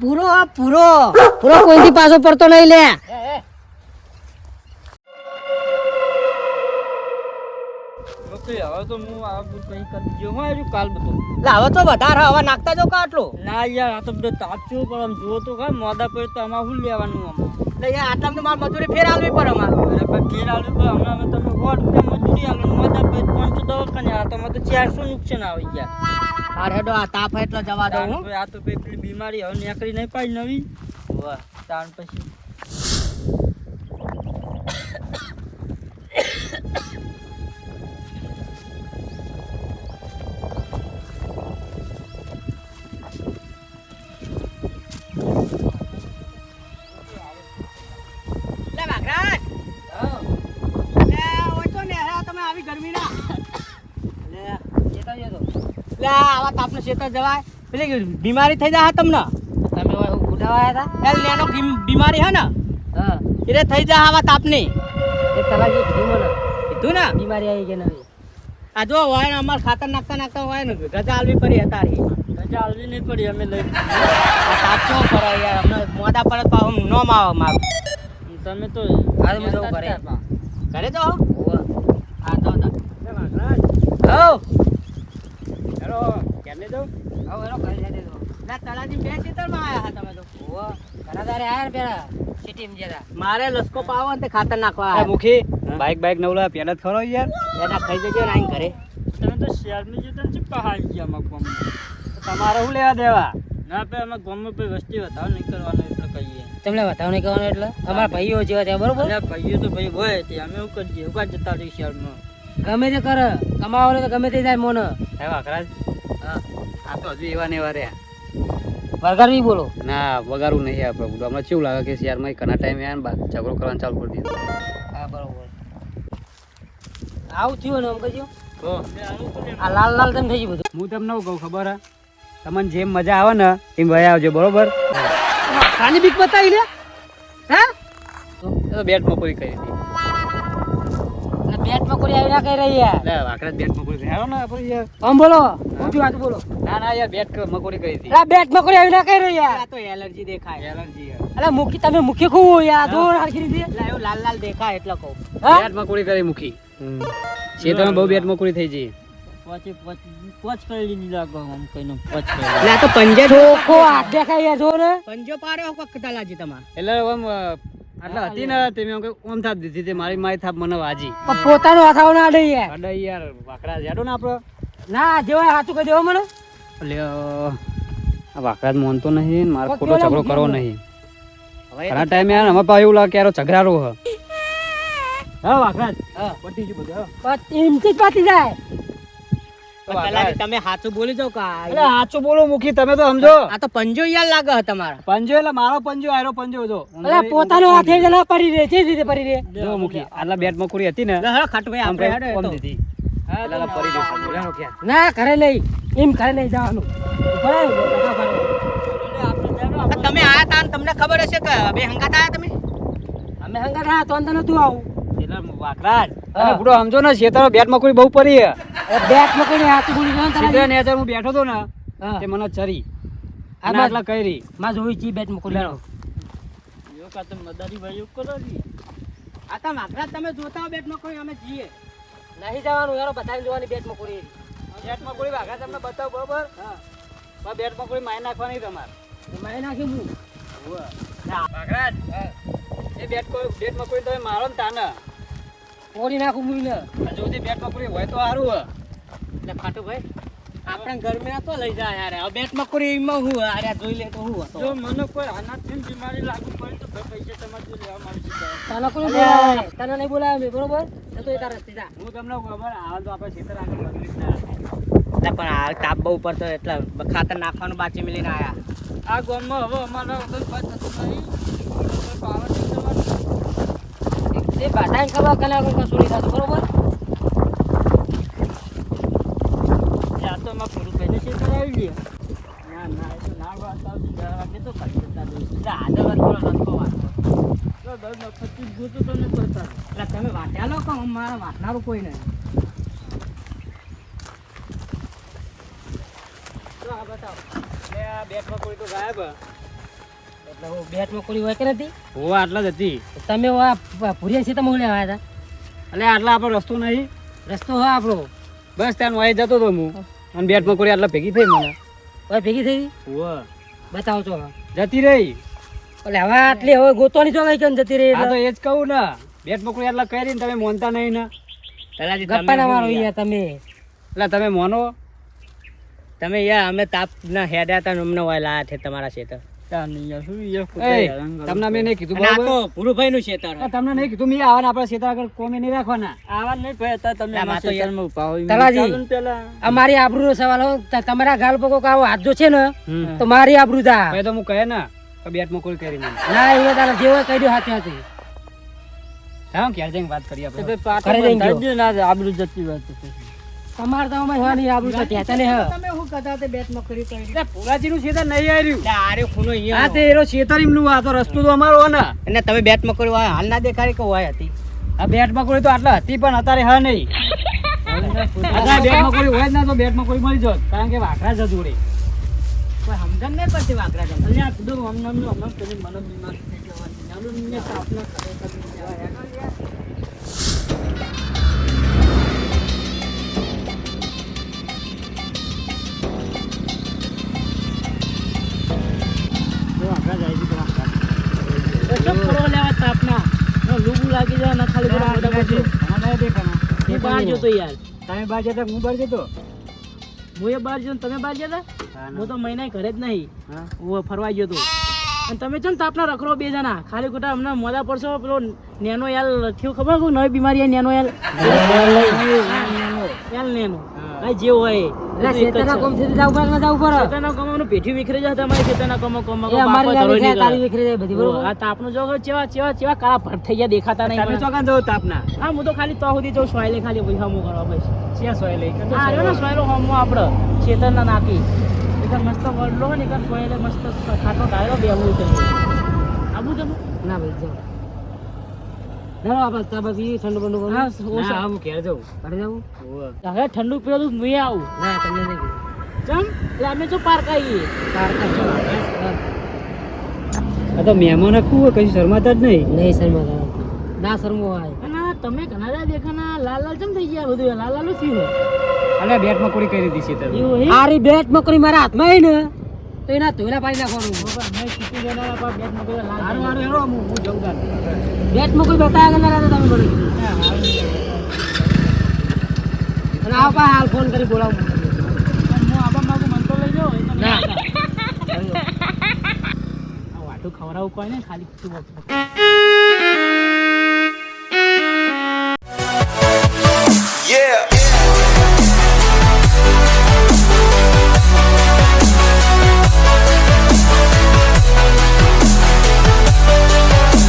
પૂરો પૂરો પૂરો કોઈથી પાછો પડતો નહીં લે. હવે તો હું આ બધું કઈ કરી ગયો હોય કાલ બધું. હવે તો વધારે હવે નાખતા જો કાટલો. ના યાર આ તો બધું તાપચું પણ આમ જુઓ તો ખા મોડા પર તો આમાં શું લેવાનું આમાં. એટલે યાર આટલામાં તો મારે મજૂરી ફેર આલવી પડે અમારે. અરે પણ ફેર આલવી પડે હમણાં તમે 100 રૂપિયા મજૂરી આલો મોડા પર 500 દવાખાને આ તો તો 400 નુકસાન આવી ગયા. અરે હેડો આ તાપ એટલે જવા દઉં હું. આ તો પેલી બીમારી હવે નીકળી નહીં પાડી નવી. વાહ તાણ પછી બીમારી થઈ જાય તમને. તમે ઉઠાવાયા હતા લેનો બીમારી હે ને એટલે થઈ જાય આવા તાપની. એ તલાજી કીધું ને બીમારી આવી ગઈ નવી. આ જો હોય ને અમારે ખાતર નાખતા હોય ને રજા આલવી પડી તારી. રજા આલવી નહીં પડી અમે લઈ. આ તાપ ચો પડે યાર અમને મોડા પડે તો હું નો માં મારું. તમે તો હાલ હું જવું ઘરે. ઘરે તો હા તો હેલો કેમ ને જાવ હેલો ઘરે જઈ દો. ના તલાજી બે ખેતરમાં આયા હતા તમે તો. ઘરાદારે આયા ને પેલા સિટીમાં જરા મારે લસકો પાવો ને તે ખાતર નાખવા એ મુખી બાઈક નવલા પેલા ખરો યાર એના ખાઈ જજો ને આઈને ઘરે. તમે તો શહેરમાં જતા ને પહાડી ગયા અમારા ગામમાં. તમારે શું લેવા દેવા? ના પે અમે ગામમાં પે વસ્તી વધારો નહીં કરવાનો એટલે કહીએ. તમને વધાવ નહીં કરવાનો એટલે અમારા ભાઈઓ જેવા ત્યાં બરોબર. એટલે ભાઈઓ તો ભાઈ હોય તે અમે શું કરીએ ઉભા જતા રહી શહેરમાં. ગમે તે કરે કમાવાનો તો ગમે તે જાય મોન. હે વાખરાજ હા આ તો હજુ એવા ને એવા રહ્યા. વરગાડવી બોલો. ના વગાડવું નહીં આપણે બધું હમણાં કેવું લાગે કે શહેરમાં ઘણા ટાઈમે આવ્યા ને ઝઘડો કરવાનું ચાલુ કરી દીધું. હા બરોબર આવું થયું ને આમ કહેજો. તો આ લાલ લાલ તેમ થઈ ગયું બધું. હું તમને શું કહું ખબર હે તમને જેમ મજા આવે ને એમ ભાઈ આવજો બરોબર. ખાની બીક બતાવી લે હે તો બેટ મકોરી કરી હતી. બેટ મકોડી આવી ના કઈ રહી યાર. લે વાકરા બેટ મકોરી કરી હાલો ને આપણે યાર. આમ બોલો ઊંચું હાથ બોલો. ના યાર બેટ મકોરી કરી હતી. અલા બેટ મકોડી આવી ના કઈ રહી યાર. આ તો એલર્જી દેખાય. એલર્જી અલા મુખી તમે મુખી ખું યાર જો હરખી રીતે. અલા એવું લાલ લાલ દેખાય એટલે કહું. બેટ મકોરી કરી મુખી. છે તમે બહુ બેટ મકોરી થઈ જઈ. પોચ કરી ની લાગો આમ કઈનો પોચ કરી. એટલે આ તો પંજે ઠોકો હાથ દેખાય યાર જો ને. પંજો પાડ્યો કોક તલાજી તમાર. એટલે આમ આટલા હતી ને તેમ એમ કે ઓમ થાપ દીધી તે મારી માય થાપ મને વાજી. પણ પોતાનો હાથ આવ ના અડે યાર. અડે યાર વાકડા જાડો ને આપણો. ના જેવા સાચું કહી દેવો મને. એટલે આ વાકડા જ મોનતો નહીં મારે ખોટો ઝઘડો કરવો નહીં. ઘણા ટાઈમે યાર અમાર પાસે એવું લાગે કે યાર ઝઘડારો હ. હા વાકડા હા પટી ગયું બધું. બસ એમથી જ પાતી જાય. તલાજી તમે સાચું બોલી જાવ કા. એટલે સાચું બોલો મુખી તમે તો સમજો. આ તો પંજો યાર લાગે તમારા. પંજો એટલે મારો પંજો આરો પંજો જો. અરે પોતાનો હાથે જ ના પડી રે છે રીતે પડી રે. જો મુખી આટલા બેટ મકોરી હતી ને હા ખાટ ભાઈ આપણે હેડો ઓમ દીધી. એટલે પડી ગયો બોલાનો ક્યાં. ના ઘરે નહીં એમ ઘરે નહીં જવાનું. તમે આયા તા તમને ખબર હશે કે બે હંગાત આયા તમે. અમે હંગાત આયા તો અંદર નતું આવું. એટલે વાકરાજ તમે બુડો સમજો ને શેતાનો બેટ મકોરી બહુ પડી હે. બેટ મકોડી હાથ બોલી જાવ સીધા ને હું બેઠો તો ને તે મને ચરી આટલા કરી માં જોઈ જી બેટ મકોડી યો કા તમે મદારી ભાઈઓ કરો રી આ તા વાકરા તમે જોતા હો બેટ મકોડી અમે જીએ નહીં જવાનું યાર બતાવી જોવાની બેટ મકોડી. બેટ મકોડી વાકરા તમને બતાવ બરોબર. હા બેટ મકોડી મારી નાખવાની તમારે. મારી નાખી હું વાકરાજ એ બેટ મકોડી તમે મારો ને તાને ઓડી નાખું હું ને. હજુ સુધી બેટ મકોડી હોય તો સારું હે. એટલે ખાટું ભાઈ આપણે ગરમી ના તો લઈ જાય યાર. હવે બેટ મકોડી એમાં હું અરે જોઈ લે તો હું હતો. જો મને કોઈ આનાથી બીમારી લાગુ પડી તો પૈસા તમારે જો લેવા માંગુ છું. તને કોઈ બોલાવે તને નહીં બોલાવે મેં બરોબર તો એ તારા રસ્તે જા. હું તમને ખબર આવે તો આપણે ખેતર આગળ બગડી ના એટલે પણ આ તાપ બહુ ઉપર તો એટલે ખાતર નાખવાનું બાકી મિલીને આયા. આ ગામમાં હવે અમારા વગર કોઈ થતું નહીં. પાવર એ બાટાઈને ખબર કલા કોઈ કશું નહીં થતું બરોબર. આ તો અમારા પુરુષભાઈને છે કરાવી લઈએ. ના ના એ તો ના વાત આવતી વાગે તો કરી દેતા દઉં. એટલે આજે વાત થોડો રસ્તો વાંચો. 25 ગોતો તો નહીં કરતા. એટલે તમે વાંચ્યા લો કે મારા વાંચનારું કોઈ નહીં. આ બતાવો આ બેટ મકોડી તો ગાયબ. એટલે હું બેટમાં કોઈ હોય કે નથી હોવા આટલા જ હતી. તમે ભૂરિયા છે તમે હું લેવા આવ્યા એટલે આટલા આપણો રસ્તો નહીં. હતા રસ્તો હા આપણો બસ ત્યાં વાય જતો હતો હું અને બેટ મકોડી આટલા ભેગી થઈ મને. હવે ભેગી થઈ હોવા બતાવો છો જતી રહી. એટલે હવે આટલી હવે ગોતવાની જો કઈ કેમ જતી રહી આ તો એ જ કહું ને, બેટ મકોડી આટલા કરી ને તમે મોનતા નહીં ને. ગપ્પા ના મારો યાર તમે એટલે તમે મોનો. તમે યાર અમે તાપ ના હેડ્યા હતા અમને વાય લાયા છે તમારા ખેતર એ, તમને મેં નહીં કીધું બરાબર? પુરુભાઈ નું ખેતર તમને નહીં કીધું મેં આવવાના આપણા ખેતર આગળ કોમે નહીં રાખવાના. આવા નહીં ભાઈ તમે અમારા ખેતરમાં ઉભા હોય તલાજી અમારી આબરૂ નો સવાલ હોય તમારા ગાલ પકો આવો હાથ જો છે ને તો મારી આબરૂ દા ભાઈ તો હું કહે ને કે બેટ મકોડી કરી મને. ના એ તારા જેવો કહી દો હાથે હાથે હા ક્યારે જઈને વાત કરીએ આપણે. ઘરે જઈને આબરૂ જતી વાત તમારે તો અમે હા નહીં આબરૂ તો ત્યાં ને હા તમે શું કહેતા હતા બેટ મકોડી કરી? એટલે પુરાજીનું ખેતર નહીં આવ્યું. આરે ખૂનો હા અહીંયા તે એરો ખેતર એમનું, આ તો રસ્તો તો અમારો હે ને. અને તમે બેટ મકોડી વાય હાલ ના દેખાડી કે વાય હતી આ બેટ મકોડી તો આટલા હતી પણ અત્યારે હા નહીં. અત્યારે બેટ મકોડી હોય જ ના તો બેટ મકોડી મળી જોત, કારણ કે વાખરા જ જોડે. કોઈ સમજણ નહીં પડતી વાકરા જમ અલ્યા કીધું હમણાં પેલી મને બીમાર થઈ જવાની. ચાલો ને તાપના લેવા તાપના લુગુ લાગી જાય ના ખાલી હું બહાર જતો યાર તમે બહાર જતા હું બહાર જતો. હું એ બહાર જતો તમે બહાર જતા હું તો મહિના ઘરે જ નહીં હું ફરવા ગયો તો અને તમે છે ને તાપના રખડો બે જણા ખાલી ખોટા હમણાં મોડા પડશો પેલો નેનો યાર થયું ખબર કોઈ નવી બીમારી નેનો યાર નેનો ભાઈ જે હોય શેતાના કોમ થી જાવ પર જાવ પર શેતાના કોમનો પેઠી વિખરે જાય તમારી શેતાના કોમ એ અમારી તારી વિખરે જાય બધી બરોબર આ તાપનો જો ચેવા કાળા ભર થઈ ગયા દેખાતા નહીં તમે ચોકાન જવો તાપના. હા હું તો ખાલી તો સુધી જઉં સોયલે ખાલી પૈસા મો કરવા બસ ક્યાં સોય લઈ? હા રહ્યો ને સોયલો હોમો આપણે શેતરના નાખી એક મસ્ત વડલો ને એક સોયલે મસ્ત ખાટો ડાયરો બેહવું છે આબુ તમે ના ભાઈ જાવ ના આપણે તબકી ઠંડુ બંડુ હા હું ઘેર જાઉં. કરે જાવ હોવે. હવે ઠંડુ પીવું તો હું આવું ના તમને નહીં કીધું ચમ એટલે અમે જો પાર્ક આવીએ આ તો મહેમાન આખું હોય, કશું શરમાતા જ નહીં. નહીં શરમાતા ના શરમો હોય ના તમે ઘણા દેખાના લાલ લાલ ચમ થઈ ગયા બધું લાલ લાલ થયું અને બેટ મકોડી કરી દીધી છે તમે. આરી બેટ મકરી મારા હાથમાં આવી ને તો એના ધોઈલા પાડી નાખવાનું મેં ચૂકી દેનારા પર બેટ મકરી લાલ હારું હેરો હું જઉં તાર. બેટ મકરી બતાવ્યા કરનારા તમે બોલો અને આવ પા હાલ ફોન કરી બોલાવું હું આબા માગું મન તો લઈ જાઓ ના વાટું ખવડાવું કોઈ ને ખાલી